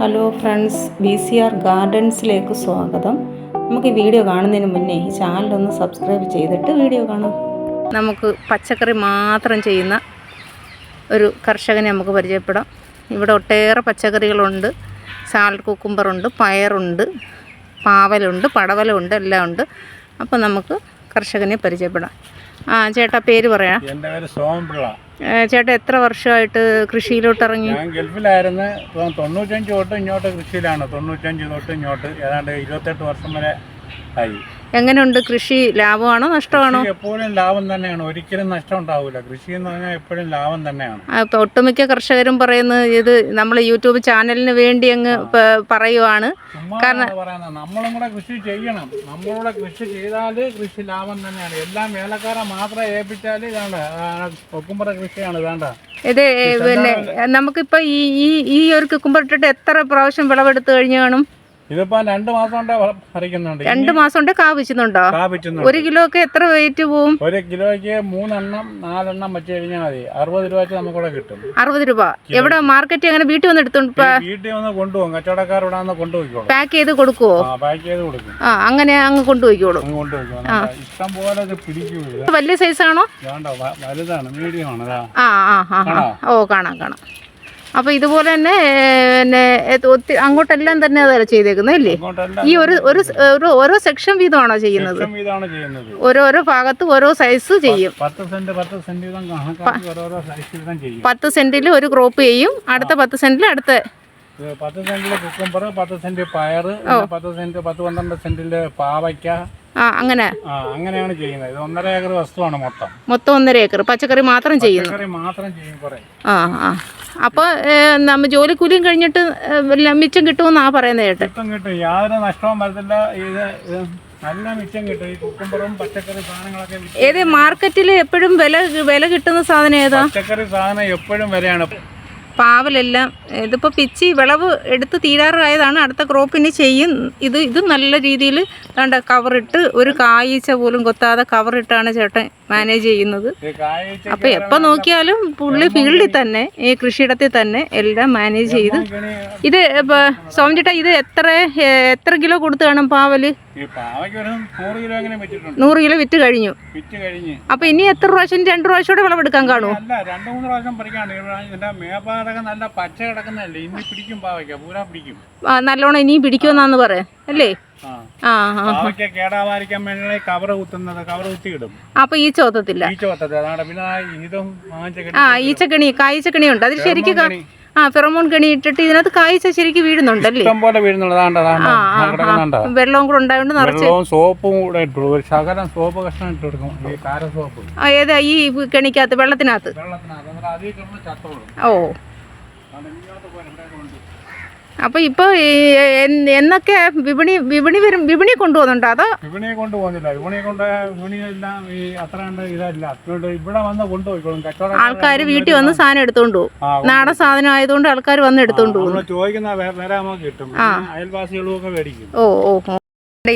Hello friends, BCR ഗാർഡൻസിലേക്ക് സ്വാഗതം. നമുക്ക് ഈ വീഡിയോ കാണുന്നതിന് മുന്നേ ഈ ചാനലൊന്ന് സബ്സ്ക്രൈബ് ചെയ്തിട്ട് വീഡിയോ കാണാം. നമുക്ക് പച്ചക്കറി മാത്രം ചെയ്യുന്ന ഒരു കർഷകനെ നമുക്ക് പരിചയപ്പെടാം. ഇവിടെ ഒട്ടേറെ പച്ചക്കറികളുണ്ട്. സാലഡ് കുക്കുംബറുണ്ട്, പയറുണ്ട്, പാവലുണ്ട്, പടവലുണ്ട്, എല്ലാം ഉണ്ട്. അപ്പോൾ നമുക്ക് കർഷകനെ പരിചയപ്പെടാം. ചേട്ടാ, പേര് പറയാം. എൻ്റെ പേര് സോമപിള്ള. ചേട്ടാ, എത്ര വർഷമായിട്ട് കൃഷിയിലോട്ട് ഇറങ്ങി? ഞാൻ ഗൾഫിലായിരുന്നു. ഇപ്പം 95 തൊട്ട് ഇങ്ങോട്ട് കൃഷിയിലാണ്. 95 തൊട്ട് ഇങ്ങോട്ട് ഏതാണ്ട് 28 വർഷം വരെ ആയി. എങ്ങനെയുണ്ട് കൃഷി? ലാഭമാണോ നഷ്ടമാണോ? എപ്പോഴും ലാഭം തന്നെയാണ്, ഒരിക്കലും നഷ്ടം ഉണ്ടാവില്ല. കൃഷി എന്ന് പറഞ്ഞാൽ എപ്പോഴും ലാഭം തന്നെയാണ്. ഇപ്പം ഒട്ടുമിക്ക കർഷകരും പറയുന്നത് ഇത് നമ്മൾ യൂട്യൂബ് ചാനലിന് വേണ്ടി അങ്ങ് പറയുവാണ്. കാരണം പറയുന്നത് നമ്മളും കൂടെ കൃഷി ചെയ്യണം. നമ്മളുടെ കൃഷി ചെയ്താൽ കൃഷി ലാഭം തന്നെയാണ്. എല്ലാം വേലക്കാരെ മാത്രം ഏൽപ്പിച്ചാൽ ഇതാണ് കുക്കുംബർ കൃഷിയാണ്. വേണ്ട ഇത് പിന്നെ നമുക്കിപ്പോൾ ഈ ഒരു കുക്കുംബർ ഇട്ടിട്ട് എത്ര പ്രാവശ്യം വിളവെടുത്ത് കഴിഞ്ഞ് കാണും? ഇതിപ്പോ 2 മാസം കൊണ്ട് പറിക്കുന്നുണ്ട്. 2 മാസം കൊണ്ട് കാപിച്ചുന്നുണ്ടോ? 1 കിലോ ഒക്കെ എത്ര വെയിറ്റ് പോവും? 1 കിലോയ്ക്ക് 3 എണ്ണം 4 എണ്ണം വെച്ച് കഴിഞ്ഞാൽ മതി. 60 രൂപ നമുക്കിവിടെ കിട്ടും. 60 രൂപ. എവിടെ മാർക്കറ്റ്? അങ്ങനെ വീട്ടിൽ വന്ന് എടുത്തോണ്ട് വീട്ടിൽ വന്ന് കൊണ്ടുപോകും. കച്ചവടക്കാർ ഇവിടെ വന്ന് കൊണ്ടുപോയിക്കോളും. പാക്ക് ചെയ്ത് കൊടുക്കുവോ? പാക്ക് ചെയ്ത് കൊടുക്കും. അങ്ങനെ അങ്ങ് കൊണ്ടുപോയിക്കോളും. ഇഷ്ടം പോലെ പിടിക്കൂല. വലിയ സൈസാണോ? വേണ്ട, വലുതാണ്, മീഡിയം ആണ്. കാണാം. അപ്പോൾ ഇതുപോലെ തന്നെ അങ്ങോട്ടെല്ലാം തന്നെ അതല്ല ചെയ്തേക്കുന്നത് അല്ലേ? ഈ ഓരോ സെക്ഷൻ വീതമാണോ ചെയ്യുന്നത്? ഓരോരോ ഭാഗത്ത് ഓരോ സൈസ് ചെയ്യും. 10 സെന്റിൽ ഒരു ക്രോപ്പ് ചെയ്യും. അടുത്ത 10 സെന്റിൽ അടുത്ത 10 സെന്റില് കുക്കുംബർ, 10 സെന്റ് പയറ്, 10-12 സെന്റില് പാവയ്ക്ക. അങ്ങനെയാണ് ചെയ്യുന്നത്. ഇത് 1.5 ഏക്കർ വസ്തുവാണ് മൊത്തം 1.5 ഏക്കർ പച്ചക്കറി മാത്രം ചെയ്യുന്നു. അപ്പോൾ നമ്മ ജോലിക്കൂലിയും കഴിഞ്ഞിട്ട് മിച്ചം കിട്ടുമെന്നാ പറയുന്നത് കേട്ട്. കിട്ടും, യാതൊരു നഷ്ടവും വരത്തില്ല. ഇത് നല്ല മിച്ചം കിട്ടും. ഈ കുക്കുംബറും പച്ചക്കറി സാധനങ്ങളൊക്കെ. ഏത് മാർക്കറ്റിൽ എപ്പോഴും വില കിട്ടുന്ന സാധനം ഏതാ? പച്ചക്കറി സാധനം എപ്പോഴും വിലയാണ്. പാവലെല്ലാം ഇതിപ്പോൾ പിച്ചി വിളവ് എടുത്ത് തീരാറായതാണ്. അടുത്ത ക്രോപ്പിന് ചെയ്യും. ഇത് നല്ല രീതിയിൽ വേണ്ട കവറിട്ട് ഒരു കായ്ച്ച പോലും കൊത്താതെ കവറിട്ടാണ് ചേട്ടൻ മാനേജ് ചെയ്യുന്നത്. അപ്പോൾ എപ്പോൾ നോക്കിയാലും പുള്ളി ഫീൽഡിൽ തന്നെ, ഈ കൃഷിയിടത്തിൽ തന്നെ എല്ലാം മാനേജ് ചെയ്ത്. ഇത് സോമൻ ചേട്ടാ, ഇത് എത്ര കിലോ കൊടുത്ത് കാണും പാവല്? 100 കിലോ വിറ്റ് കഴിഞ്ഞു. അപ്പോൾ ഇനി എത്ര പ്രാവശ്യം? 2 പ്രാവശ്യം കൂടെ വിളവെടുക്കാൻ കാണുമോ? നല്ലോണം ഇനിയും പിടിക്കുമെന്നാന്ന് പറയാം അല്ലേ? അപ്പൊ ഈ ചോത്തത്തില്ല. ഈച്ചക്കണി, കായ്ച്ചക്കണി ഉണ്ട്. അതിൽ ശരിക്കും ഫെറമോൺ കണി ഇട്ടിട്ട് ഇതിനകത്ത് കായ്ച്ച ശരിക്കും വീഴുന്നുണ്ടല്ലേ? വെള്ളവും കൂടെ ഉണ്ടായോണ്ട് നിറച്ച് സോപ്പും കൂടെ ശകലം സോപ്പ് കഷ്ണം ഇട്ട് കൊടുക്കും. ഏതാ ഈ കണിക്കകത്ത്? വെള്ളത്തിനകത്ത്. അപ്പൊ ഇപ്പൊ എന്നൊക്കെ വിപണി കൊണ്ടുപോകുന്നുണ്ടോ? അതോ വിപണിയെ കൊണ്ടുപോകുന്നില്ല. വിപണിയെല്ലാം അത്ര ഇതല്ല. ഇവിടെ വന്ന് കൊണ്ടുപോയിക്കോളും. ആൾക്കാർ വീട്ടിൽ വന്ന് സാധനം എടുത്തോണ്ട് പോകും. നാടൻ സാധനം ആയതുകൊണ്ട് ആൾക്കാർ വന്ന് എടുത്തോണ്ട് പോകും. ചോദിക്കുന്ന വില നമുക്ക് കിട്ടും. അയൽവാസികളും ഒക്കെ മേടിക്കും.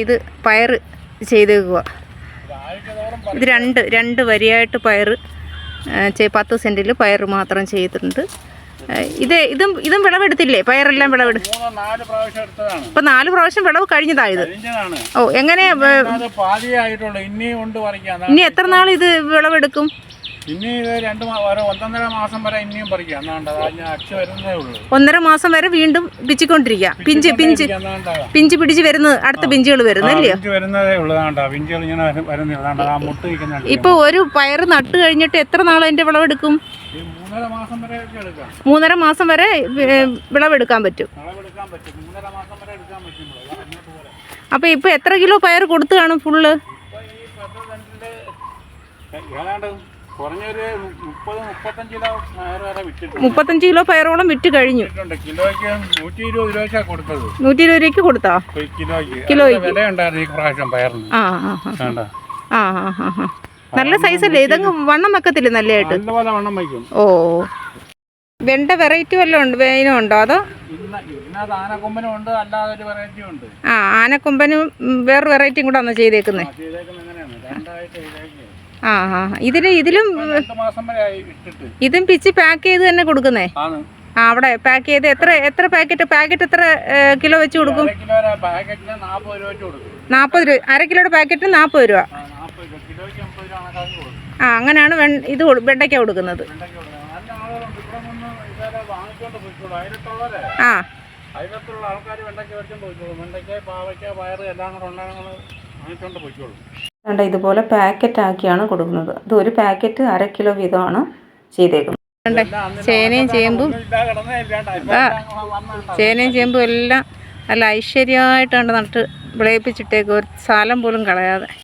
ഇത് പയറ് ചെയ്തേക്കുക. ഇത് രണ്ട് വരിയായിട്ട് പയറ് 10 സെന്റിൽ പയറ് മാത്രം ചെയ്തിട്ടുണ്ട്. ഇതും വിളവെടുത്തില്ലേ? പയറെല്ലാം ഇപ്പൊ 4 പ്രാവശ്യം വിളവ് കഴിഞ്ഞതായത്. എങ്ങനെ? ഇനി എത്ര നാൾ ഇത് വിളവെടുക്കും? ഇനി 1.5 മാസം വരെ ഇനിയും പറിക്കാം. 1.5 മാസം വരെ വീണ്ടും പിച്ചിക്കൊണ്ടിരിക്കുക. പിഞ്ച് പിടിച്ച് വരുന്നത്, അടുത്ത പിഞ്ചുകൾ വരുന്നല്ലേ? ഇപ്പൊ ഒരു പയറ് നട്ട് കഴിഞ്ഞിട്ട് എത്ര നാൾ അതിന്റെ വിളവെടുക്കും? 3.5 മാസം വരെ വിളവെടുക്കാൻ പറ്റും. അപ്പൊ ഇപ്പൊ എത്ര കിലോ പയർ കൊടുത്തു കാണും ഫുള്ള്? 35 കിലോ പയറോളം വിറ്റ് കഴിഞ്ഞു. 120 രൂപയ്ക്ക് കൊടുത്താ കിലോയ്ക്ക്? നല്ല സൈസല്ലേ? ഇതങ്ങ് വണ്ണം വെക്കത്തില്ലേ നല്ലതായിട്ട്? വെണ്ട വെറൈറ്റി വല്ലതും ഉണ്ട്? വേനും ഉണ്ടോ? അതോ ആനക്കൊമ്പനും വേറെ വെറൈറ്റിയും കൂടെ ആണോ ചെയ്തേക്കുന്നത്? ഇതിലും പിച്ച് പാക്ക് ചെയ്ത് തന്നെ കൊടുക്കുന്നേ? ആ അവിടെ പാക്ക് ചെയ്ത് എത്ര പാക്കറ്റ് എത്ര കിലോ വെച്ച് കൊടുക്കും? 1 കിലോ പാക്കറ്റിന് 40 രൂപ വെച്ച് കൊടുക്കും. 40 രൂപ, 1/2 കിലോയുടെ പാക്കറ്റിന് 40 രൂപ. 40 രൂപ കിലോയ്ക്ക് 50 രൂപ കണക്കാക്കി കൊടുക്കും. ആ അങ്ങനെയാണ് ഇത് വെണ്ടയ്ക്ക കൊടുക്കുന്നത്. വെണ്ടയ്ക്ക കൊടുക്കുന്നത് നല്ല ആളുകളുണ്ട്. ഇവിടെ നിന്ന് ഇതുവരെ വാങ്ങിച്ചുകൊണ്ട് പോയിക്കോളൂ. അതിനകത്തുള്ളവരെ ആ അതിനകത്തുള്ള ആൾക്കാർ വെണ്ടയ്ക്ക മേടിച്ചുകൊണ്ട് പോയിക്കോളൂ. വെണ്ടയ്ക്ക, പാവയ്ക്ക, പയർ എല്ലാം കൂടെ ഉണ്ടാകുന്നത് വാങ്ങിച്ചുകൊണ്ട് പോയിക്കോളൂ. വേണ്ട ഇതുപോലെ പാക്കറ്റ് ആക്കിയാണ് കൊടുക്കുന്നത്. ഇത് ഒരു പാക്കറ്റ് 1/2 കിലോ വീതമാണ് ചെയ്തേക്കുന്നത്. ചേനയും ചേമ്പും എല്ലാം നല്ല ഐശ്വര്യമായിട്ടാണ് നട്ട് വിളയിപ്പിച്ചിട്ടേക്ക്, ഒരു സ്ഥലം പോലും കളയാതെ.